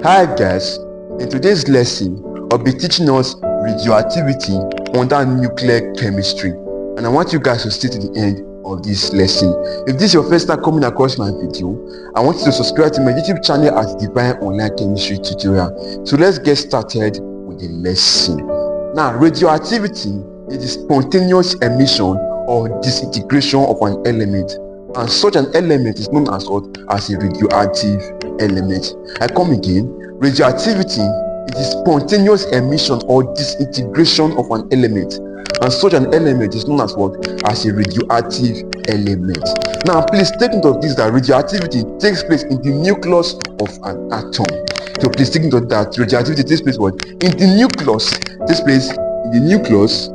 Hi guys, in today's lesson, I'll be teaching us radioactivity under nuclear chemistry, and I want you guys to stay to the end of this lesson. If this is your first time coming across my video, I want you to subscribe to my YouTube channel at Divine Online Chemistry Tutorial. So let's get started with the lesson. Now, radioactivity is the spontaneous emission or disintegration of an element, and such an element is known as what? As a radioactive element. I come again. Radioactivity is the spontaneous emission or disintegration of an element, and such an element is known as what? As a radioactive element. Now please take note of this, that radioactivity takes place in the nucleus of an atom. So please take note of that. Radioactivity takes place what? In the nucleus. Takes place in the nucleus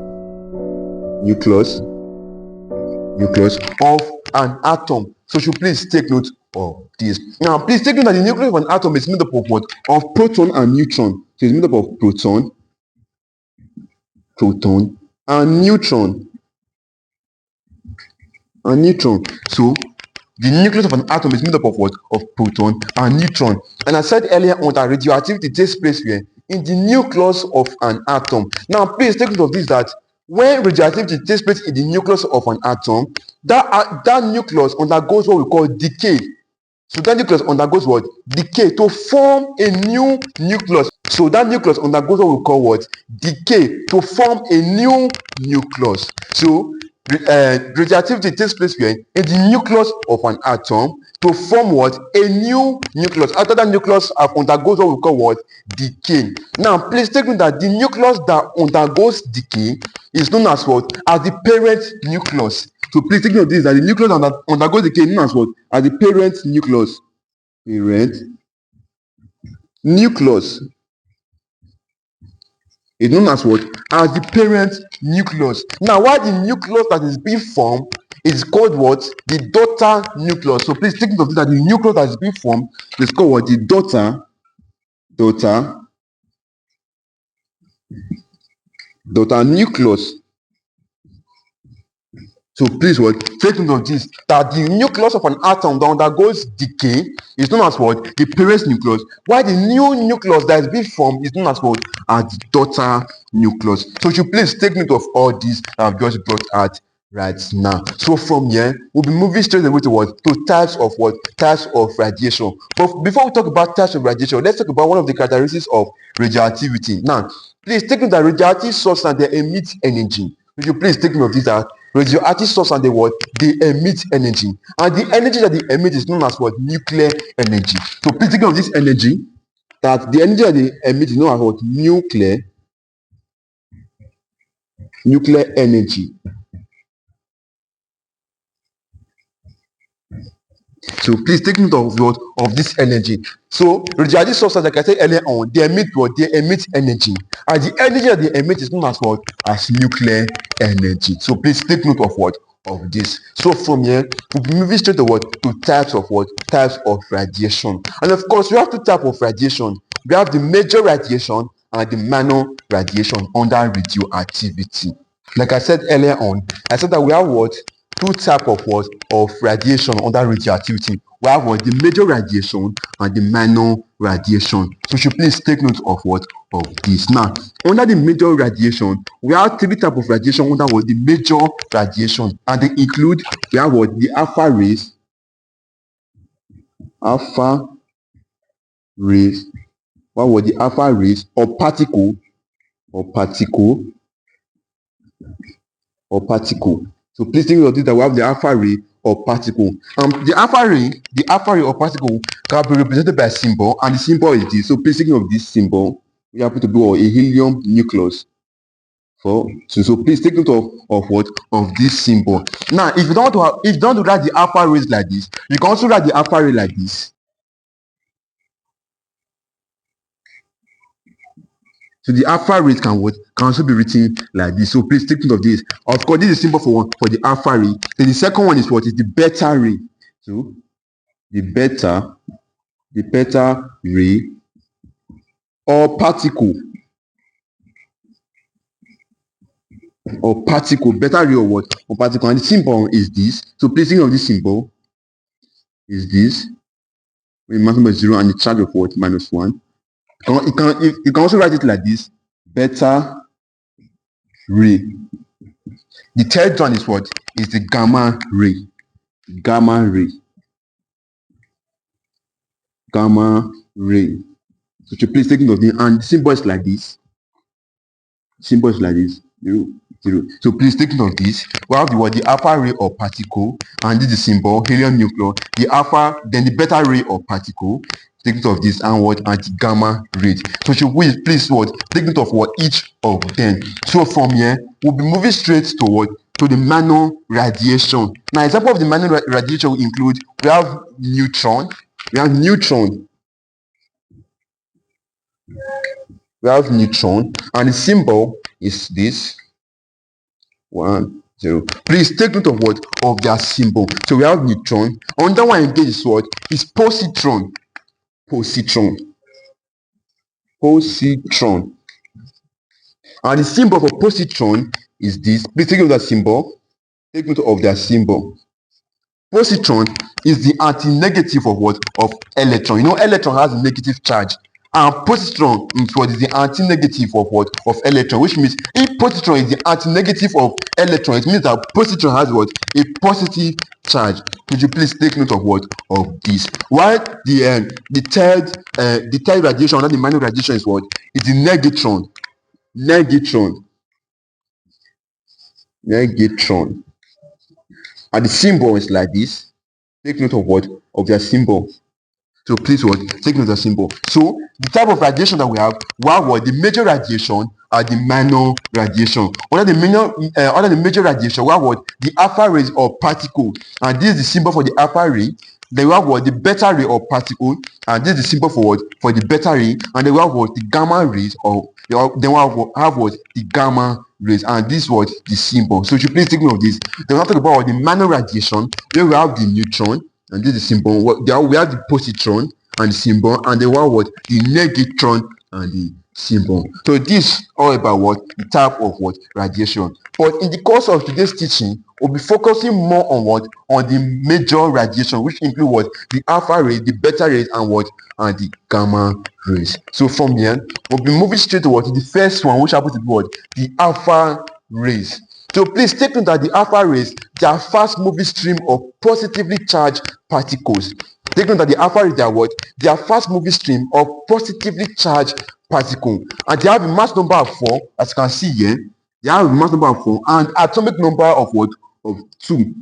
of an atom. So you please take note of this. Now please take note that the nucleus of an atom is made up of what? Of proton and neutron. So it's made up of proton and neutron. So the nucleus of an atom is made up of what? Of proton and neutron. And I said earlier on that radioactivity takes place where? In the nucleus of an atom. Now please take note of this, that when radioactivity takes place in the nucleus of an atom, that nucleus undergoes what we call decay. So that nucleus undergoes what? Decay to form a new nucleus. So that nucleus undergoes what we call what? Decay to form a new nucleus. So radioactivity takes place where? In the nucleus of an atom to form what? A new nucleus. After that nucleus undergoes what we call what? Decay. Now please take note that the nucleus that undergoes decay is known as what? As the parent nucleus. So please take note of this, that the nucleus that undergoes decay is known as what? As the parent nucleus. Is known as what? As the parent nucleus. Now, why the nucleus that is being formed is called what? The daughter nucleus. So please take note of this, that the nucleus that is being formed is called what? The daughter nucleus. So please what? Take note of this, that the nucleus of an atom that undergoes decay is known as what? The parent nucleus. While the new nucleus that is being formed is known as what? As the daughter nucleus. So you please take note of all this I've just brought out right now. So from here, we'll be moving straight away to what? To types of what? Types of radiation. But before we talk about types of radiation, let's talk about one of the characteristics of radioactivity. Now, please take note that radioactive substance, they emit energy. You please take note of this, that radioactive substance, they what? They emit energy, and the energy that they emit is known as what? Nuclear energy. So please take note of this energy, that the energy that they emit is known as what? Nuclear energy. So please take note of what? Of this energy. So radioactive substance, like I said earlier on, they emit what? They emit energy, and the energy that they emit is known as what? As nuclear energy. So please take note of what? Of this. So from here, we'll be moving straight to what? To types of what? Types of radiation. And of course, we have two types of radiation. We have the major radiation and the minor radiation under radioactivity. Like I said earlier on, I said that we have what? Two types of what? Of radiation under radioactivity. We have what? The major radiation and the minor radiation. So you should please take note of what? Of this. Now, under the major radiation, we have three types of radiation under what? The major radiation, and they include, we have what? The alpha rays, what were the alpha rays or particle. So please take note of this, that we have the alpha ray or particle. The alpha ray or particle can be represented by a symbol, and the symbol is this. So please take note of this symbol. We happen to be a helium nucleus. So please take note of what? Of this symbol. Now, if you don't want to write the alpha rays like this, you can also write the alpha ray like this. So the alpha rate can also be written like this. So please take note of this. Of course, this is symbol for the alpha ray. Then the second one is what? Is the beta ray. So the beta ray or particle. Beta ray or what? Or particle. And the symbol is this. So please think of this symbol. Is this. With mass number 0 and the charge of what? -1. You can also write it like this: beta ray. The third one is what? Is the gamma ray. Gamma ray. Gamma ray. So to please take note of it, and the symbol is like this. Symbol is like this. 0, 0. So please take note of this. We have the word, the alpha ray or particle, and this is the symbol, helium nucleus. The alpha, then the beta ray or particle. Take note of this, and what? And the gamma ray. So should we please what? Take note of what each of them. So from here, we'll be moving straight to what? To the nano radiation. Now, example of the nano radiation will include, we have neutron. We have neutron. We have neutron, and the symbol is this. 1, 0. Please take note of what? Of their symbol. So we have neutron. Under one engage is what? Is positron. Positron. Positron. And the symbol for positron is this. Please take note of that symbol. Take note of their symbol. Positron is the anti-negative of what? Of electron. You know, electron has a negative charge. And positron is what? Is the anti-negative of what? Of electron. Which means if positron is the anti-negative of electron, it means that positron has what? A positive charge. Could you please take note of what? Of this. While the third radiation, not the minor radiation, is what? Is the negatron. Negatron. Negatron. And the symbol is like this. Take note of what? Of their symbol. So please what? Take note of the symbol. So the type of radiation that we have what? The major radiation are the minor radiation. Under the major radiation, we have what? The alpha rays or particle. And this is the symbol for the alpha ray. Then we have what? The beta ray or particle. And this is the symbol for what? For the beta ray. And then we have what? The gamma rays or then we have what? The gamma rays. And this was the symbol. So you should please take note of this. Then we have to talk about the minor radiation, where we have the neutron. And this is the symbol. We have the positron and the symbol, and then what? The negatron and the symbol. So this all about what? The type of what? Radiation. But in the course of today's teaching, we'll be focusing more on what? On the major radiation, which include what? The alpha rays, the beta rays, and what? And the gamma rays. So from here, we'll be moving straight to what? The first one, which happens to be what? The alpha rays. So please take note that the alpha rays, they are fast moving stream of positively charged particles. Take note that the alpha rays, they are what? They are fast moving stream of positively charged particles. And they have a mass number of 4, as you can see here. They have a mass number of 4 and atomic number of what? Of 2.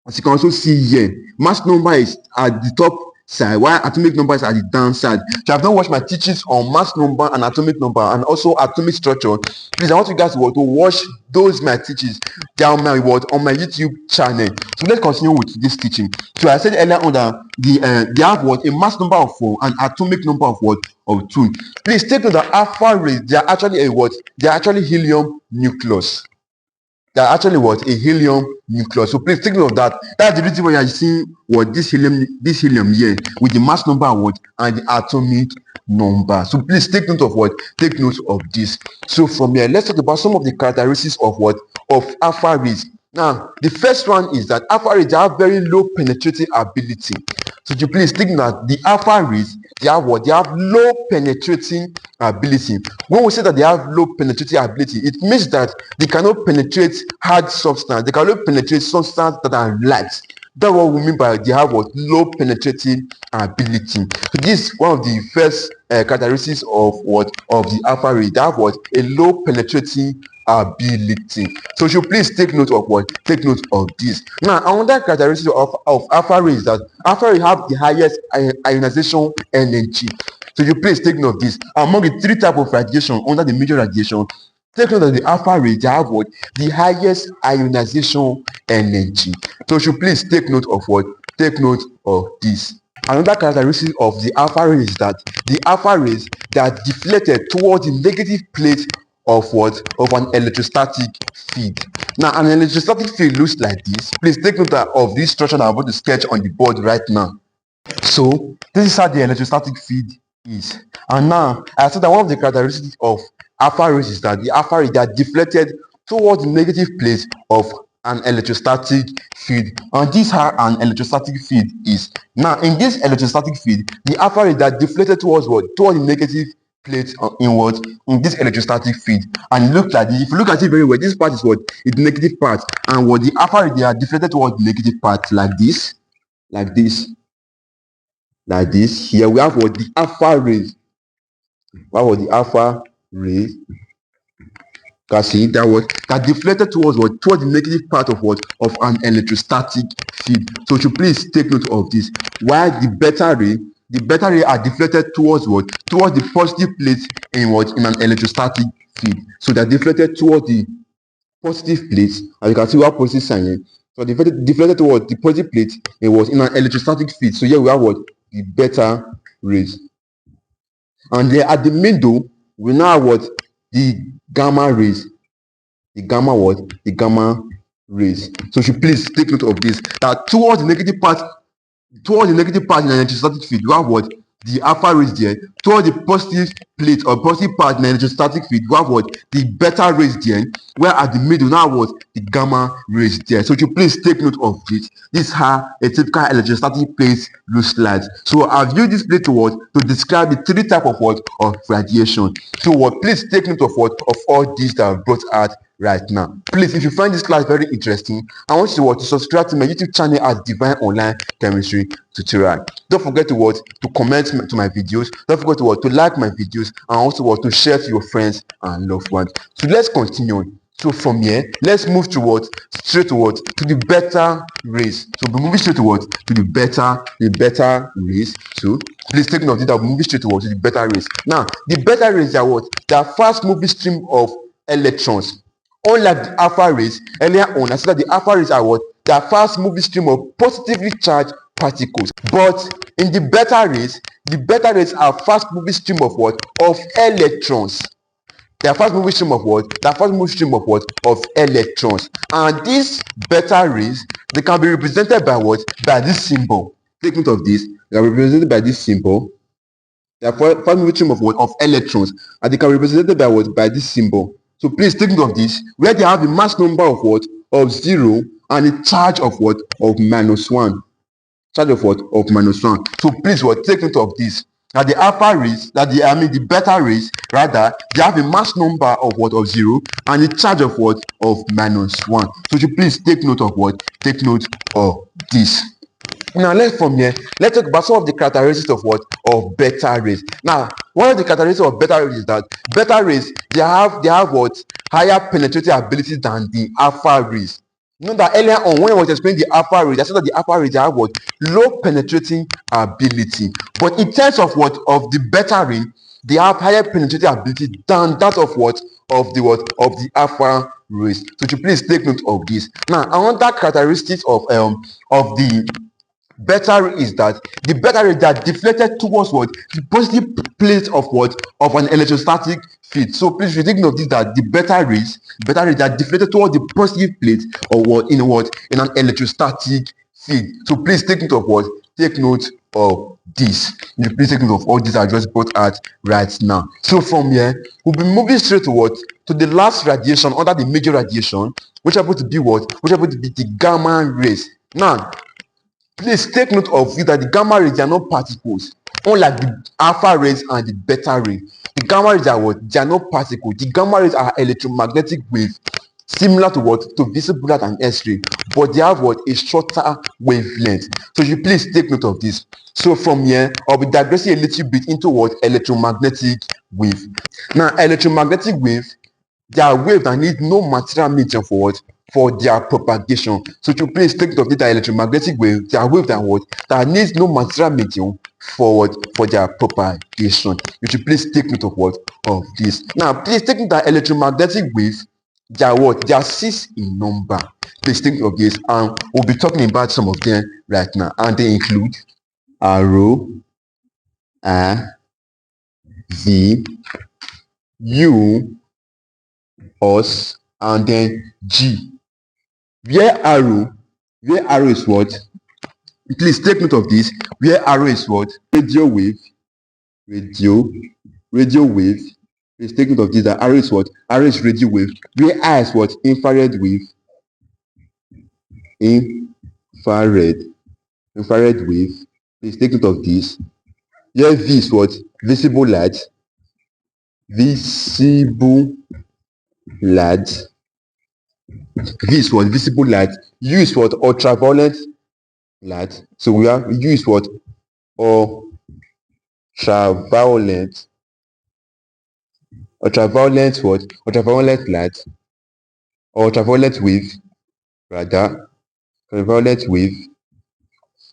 As you can also see here, mass number is at the top side, while atomic number is at the down side. So I've not watched my teachings on mass number and atomic number and also atomic structure. Please, I want you guys to watch those my teachings. They are on my YouTube channel. So let's continue with this teaching. So I said earlier on that they have what? A mass number of 4 and atomic number of what? Of 2. Please take note that alpha rays, they are actually a what? They are actually helium nucleus. They are actually what? A helium nucleus. So please take note of that. That's the reason why you are seeing what? This helium here with the mass number what? And the atomic number. So please take note of what? Take note of this. So from here, let's talk about some of the characteristics of what? Of alpha rays. Now, the first one is that alpha rays, they have very low penetrating ability. So you please think that the alpha rays, they have what? They have low penetrating ability. When we say that they have low penetrating ability, it means that they cannot penetrate hard substance. They cannot penetrate substance that are light. That's what we mean by they have what? Low penetrating ability. So this is one of the first characteristics of what? Of the alpha ray. They have what? A low penetrating ability. So you please take note of what? Take note of this. Now, another characteristic of alpha ray is that alpha ray have the highest ionization energy. So you please take note of this. Among the 3 types of radiation under the major radiation, take note that the alpha ray, they have what? The highest ionization energy. So you please take note of what? Take note of this. Another characteristic of the alpha rays is that the alpha rays, they are deflected towards the negative plate of what? Of an electrostatic field. Now, an electrostatic field looks like this. Please take note of this structure that I'm about to sketch on the board right now. So this is how the electrostatic field is. And now I said that one of the characteristics of alpha rays is that the alpha rays, they are deflected towards the negative plate of an electrostatic field. And this is how an electrostatic field is. Now, in this electrostatic field, the alpha rays, they are deflected towards what? Towards the negative plate in what in this electrostatic field, and it looks like this. If you look at it very well, this part is what is the negative part, and what the alpha rays, they are deflected towards the negative part, like this, like this, like this. Here we have what the alpha rays. What was the alpha rays? Can see that what that deflected towards what towards the negative part of what of an electrostatic field. So you should please take note of this. While the beta ray are deflected towards what towards the positive plate in what in an electrostatic field. So they're deflected towards the positive plate, and you can see we have positive sign here. So deflected towards the positive plate, it was in an electrostatic field. So here we have what the beta rays, and then at the middle we now have what the gamma rays. The gamma what? The gamma rays. So you should please take note of this. That towards the negative part in an electrostatic field, you have what? The alpha rays there. Towards the positive plate or positive part in an electrostatic field, you have what? The beta rays there. Where at the middle now what? The gamma rays there. So you should please take note of this. This is how a typical electrostatic plate looks like. So I've used this plate to what? To describe the three types of what? Of radiation. So what? Please take note of what? Of all these that I've brought out right now. Please, if you find this class very interesting, I want you to subscribe to my YouTube channel as Divine Online Chemistry Tutorial. Don't forget to comment to my videos. Don't forget to like my videos, and also to share to your friends and loved ones. So let's continue. So from here, let's move straight to the beta rays. So we're moving straight to the beta rays. So please take note that we're moving straight to the beta rays. Now the beta rays are what? They are fast moving stream of electrons. Unlike the alpha rays, earlier on I said that the alpha rays are what? They are fast moving stream of positively charged particles. But in the beta rays are fast moving stream of what? Of electrons. They are fast moving stream of what? They are fast moving stream of what? Of electrons. And these beta rays, they can be represented by what? By this symbol. Take note of this. They are represented by this symbol. They are fast moving stream of what? Of electrons. And they can be represented by what? By this symbol. So please take note of this, where they have a mass number of what? Of 0 and a charge of what? Of -1. Charge of what? Of -1. So please take note of this. That the alpha rays, the beta rays, rather, they have a mass number of what? Of 0 and a charge of what? Of -1. So you please take note of what? Take note of this. Now let's talk about some of the characteristics of what? Of beta rays. Now, one of the characteristics of beta rays is that beta rays, they have what? Higher penetrating ability than the alpha rays. You know that earlier on when I was explaining the alpha rays, I said that the alpha rays, they have what? Low penetrating ability. But in terms of what? Of the beta ray, they have higher penetrating ability than that of what? Of the alpha rays. So you please take note of this. Now, another characteristics of the beta ray is that the beta rays are deflected towards what? The positive plate of what? Of an electrostatic field. So please take note of this, that the beta rays are deflected towards the positive plate or what? In an electrostatic field. So please take note of what? Take note of this. You please take note of all these I just brought out right now. So from here, we'll be moving straight to what? To the last radiation under the major radiation, which happen to be what? Which happen to be the gamma rays. Now, please take note of it that the gamma rays, they are not particles, unlike the alpha rays and the beta ray. The gamma rays are what? They are not particles. The gamma rays are electromagnetic waves, similar to what? To visible light and X-ray, but they have what? A shorter wavelength. So you please take note of this. So from here, I'll be digressing a little bit into what? Electromagnetic wave. Now, electromagnetic wave, they are waves that need no material medium for what? For their propagation. So to please take note of the electromagnetic wave, they are waves that what? That needs no material medium for what? For their propagation. You should please take note of what? Of this. Now, please take note that electromagnetic waves, they are what? They are 6 in number. Please think of this, and we'll be talking about some of them right now. And they include Rho, A, V, U, Os, and then G. Where arrow is what? Please take note of this. Where arrow is what? Radio wave. Please take note of this. That arrow is what? Arrow is radio wave. Where I is what? Infrared wave. Infrared wave. Please take note of this. Here V is what? Visible light. visible light. V is what? Visible light. U is what? Ultraviolet light. So we have U is what? Ultraviolet. Ultraviolet what? Ultraviolet light. Or ultraviolet wave, rather. Ultraviolet wave.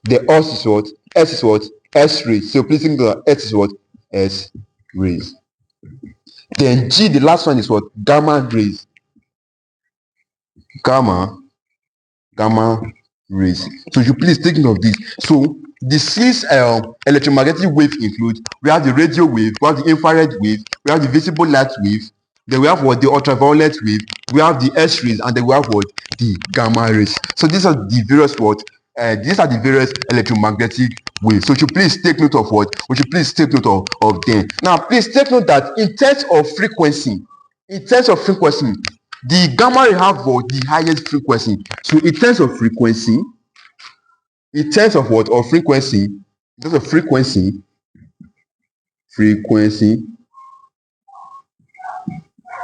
The S is what? S is what? S rays. So please think that S is what? S rays. Then G, the last one is what? Gamma rays. Gamma rays. So you please take note of this. So the six electromagnetic waves include, we have the radio wave, we have the infrared wave, we have the visible light wave, then we have what? The ultraviolet wave, we have the X rays, and then we have what? The gamma rays. So these are the various what? These are the various electromagnetic waves. So you please take note of what? We should please take note of them. Now please take note that in terms of frequency, the gamma ray have what? The highest frequency. So in terms of frequency, in terms of what? Of frequency, in terms of frequency,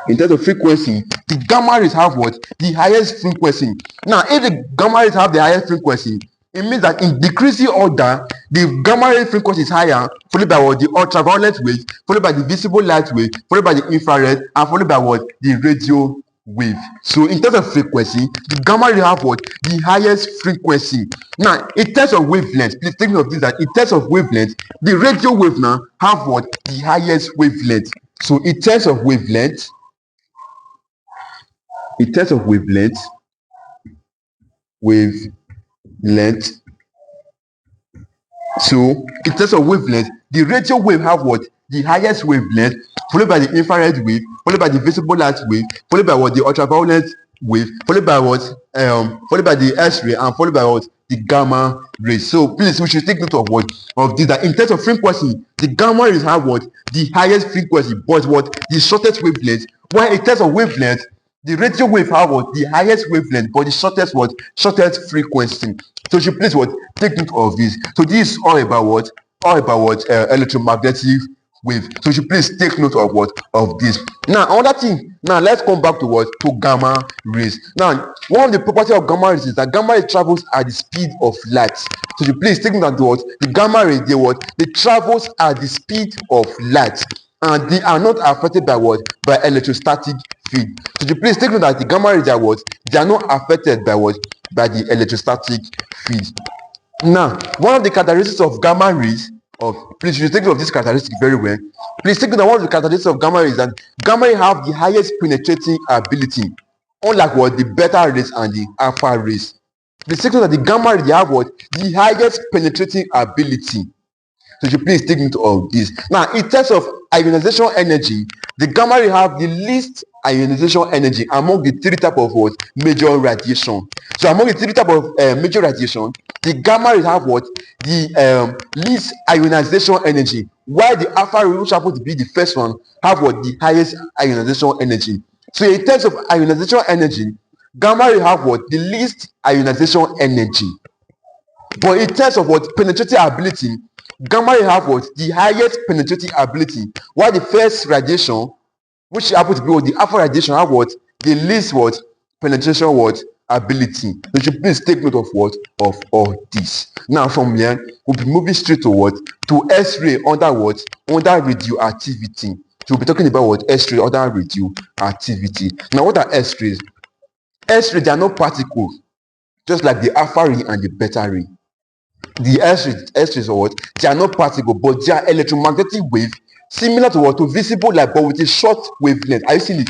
in terms of frequency, the gamma rays have what? The highest frequency. Now, if the gamma rays have the highest frequency, it means that in decreasing order, the gamma ray frequency is higher, followed by what? The ultraviolet wave, followed by the visible light wave, followed by the infrared, and followed by what? The radio wave. So in terms of frequency, the gamma ray have what? The highest frequency. Now, in terms of wavelength, please take note of this, that in terms of wavelength, the radio wave now have what? The highest wavelength. So in terms of wavelength, wavelength. So in terms of wavelength, the radio wave have what? The highest wavelength, followed by the infrared wave, followed by the visible light wave, followed by what? The ultraviolet wave, followed by what? Followed by the X-ray, and followed by what? The gamma rays. So please, we should take note of what? Of this, that in terms of frequency, the gamma rays have what? The highest frequency, but what? The shortest wavelength. While in terms of wavelength, the radio wave have what? The highest wavelength, but the shortest what? Shortest frequency. So you please what? Take note of this. So this is all about what? All about what? Electromagnetic wave. So you please take note of what? Of this. Now another thing. Now let's come back to what? To gamma rays. Now one of the property of gamma rays is that gamma ray travels at the speed of light. So you please take note of what? The gamma ray, they what? They travels at the speed of light, and they are not affected by what? By electrostatic field. So you please take note that the gamma rays are what? They are not affected by what? By the electrostatic field. Now, one of the characteristics of gamma rays, please you take note of this characteristic very well. Please take note that one of the characteristics of gamma rays is that gamma rays have the highest penetrating ability, unlike what? The beta rays and the alpha rays. Please take note that the gamma rays, they have what? The highest penetrating ability. So you please take note of this. Now, in terms of ionization energy, the gamma ray have the least ionization energy among the three type of what? Major radiation. So among the three type of major radiation, the gamma ray have what? The least ionization energy, while the alpha ray, which happens to be the first one, have what? The highest ionization energy. So in terms of ionization energy, gamma ray have what? The least ionization energy. But in terms of what? Penetrating ability, gamma ray have what? The highest penetrating ability, while the first radiation, which happens to be what? The alpha radiation, have what? The least what? Penetration what? Ability. So you should please take note of what? Of all this. Now from here, we'll be moving straight to what? To X-ray under what? Under radioactivity. So we'll be talking about what? X-ray under radioactivity. Now what are X-rays? X-rays, they are not particles, just like the alpha ray and the beta ray. The X-rays are what? They are not particle, but they are electromagnetic wave, similar to what? To visible light, but with a short wavelength. Are you seeing it?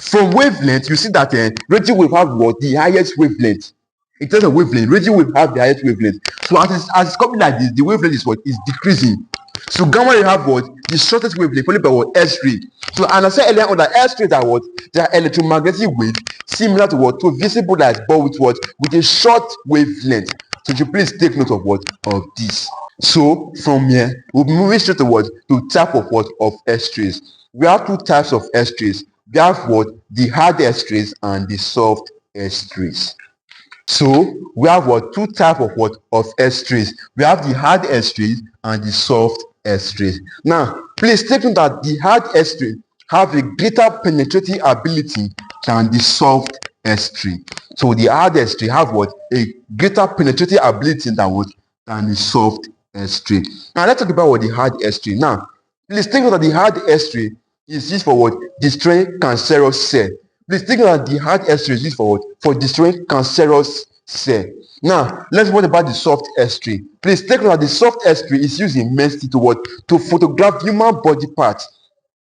From wavelength, you see that radio wave have what? The highest wavelength. In terms of wavelength, radio wave have the highest wavelength. So as it's coming like this, the wavelength is what? Is decreasing. So gamma ray have what? The shortest wavelength, followed by what? X-ray. So and I said earlier on that X-rays are what? They are electromagnetic wave, similar to what? To visible light, but with what? With a short wavelength. So you please take note of what? Of this. So from here, we'll be moving straight to what? To type of what? Of X-rays. We have two types of X-rays. We have what? The hard X-rays and the soft X-rays. So we have what? Two types of what? Of X-rays. We have the hard X-rays and the soft X-rays. Now, please take note that the hard X-ray have a greater penetrating ability than the soft X-ray. So the hard X-ray have what? A greater penetrating ability than what? Than the soft X-ray. Now let's talk about what the hard X-ray. Now, please take note that the hard X-ray is used for what? Destroying cancerous cell. Please take note that the hard X-ray is used for what? For destroying cancerous cell. Now, let's talk about the soft X-ray. Please take note that the soft X-ray is used immensely to what? To photograph human body parts.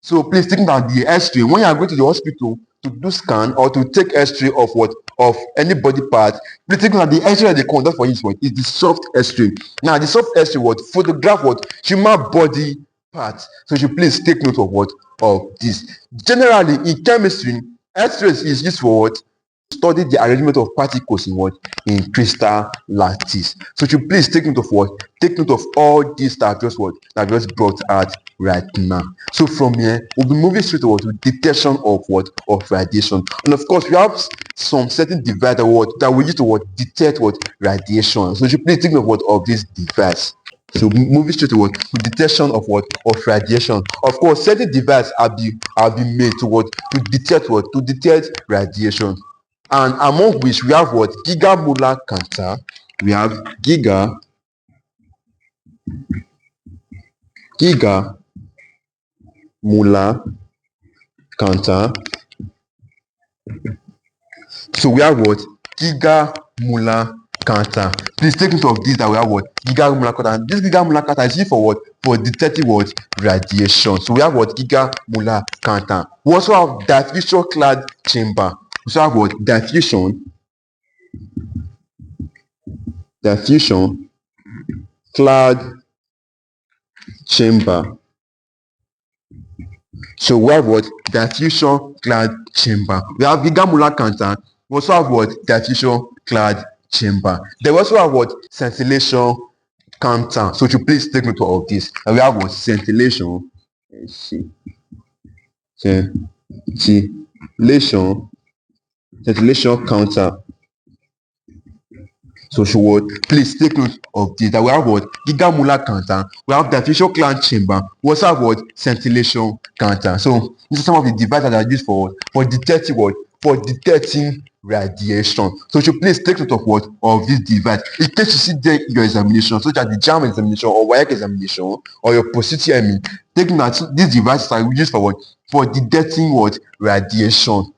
So please take note that the X-ray, when you are going to the hospital to do scan or to take X-ray of what? Of any body part, please take note that the X-ray they conduct for you is what? Is the soft X-ray. Now the soft X-ray what? Photograph what? Human body parts. So you please take note of what? Of this. Generally in chemistry, X-rays is used for what? Study the arrangement of particles in what? In crystal lattice. So you please take note of what? Take note of all these that I've just what? That I've just brought out right now. So from here, we'll be moving straight to what? To detection of what? Of radiation. And of course, we have some certain device that we use to what? Detect what? Radiation. So you please take note of what? Of this device. So moving straight to what? To detection of what? Of radiation. Of course, certain devices have been made to what? To detect what? To detect radiation. And among which we have what? Gigamolar counter. We have gigamolar counter. So we have what? Gigamolar counter. Please take note of this that we have what? Gigamolar counter. And this gigamolar counter is used for what? For detecting what? Radiation. So we have what? Gigamolar counter. We also have diffusion clad chamber. We also have what? Diffusion clad chamber. So we have what? Diffusion clad chamber. We have gigamolar counter. We also have what? Diffusion clad chamber. Then we also have what? Scintillation counter. So you please take note of this. And we have what? Scintillation. Scintillation counter. So she would please take note of this. That we have what? Gigamolar counter. We have diffusion clad chamber. We also have what? Scintillation counter. So these are some of the devices that are used for what? For detecting what? For detecting radiation. So you please take note of what? Of this device. In case you see there in your examination, such as the JAM examination or WAEC examination or your post-UTME, take note that these devices are used for what? For detecting what? Radiation.